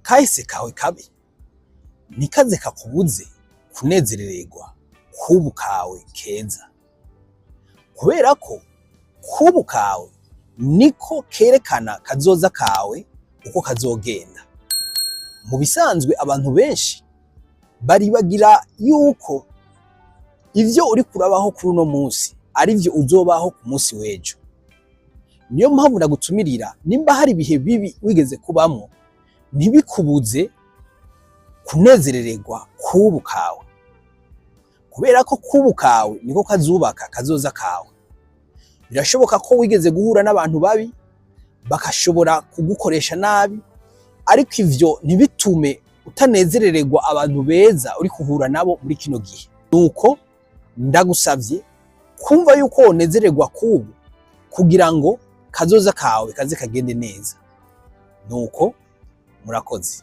kahise kawe kabi nikaze kakubuze kunezerererwa kubu kawe keza, kubera ko kubu kawe niko kerekana kazoza kawe uko kazogenda. Mu bisanzwe abantu benshi bari bagira yuko ivyo uri kurabaho kuri uno munsi ari vyo uzobaho ku munsi w'ejo. Niyo mpamvu ndagutumirira, nimba hari ibihe bibi wigeze kubamo, ntibikubuze kunezerererwa kubu kawe, kubera ko kubu kawe niko kazubaka kazoza kawe. Birashoboka ko wigeze guhura n'abantu babi bakashobora kugukoresha nabi, ariko ivyo ntibitume utanezerererwa abantu beza uri kuhura nabo muri kino gihe. Nuko ndagusavye kumva yuko wonezererwa kubu kugira ngo kazoza kawe kaze kagende neza. Nuko murakoze.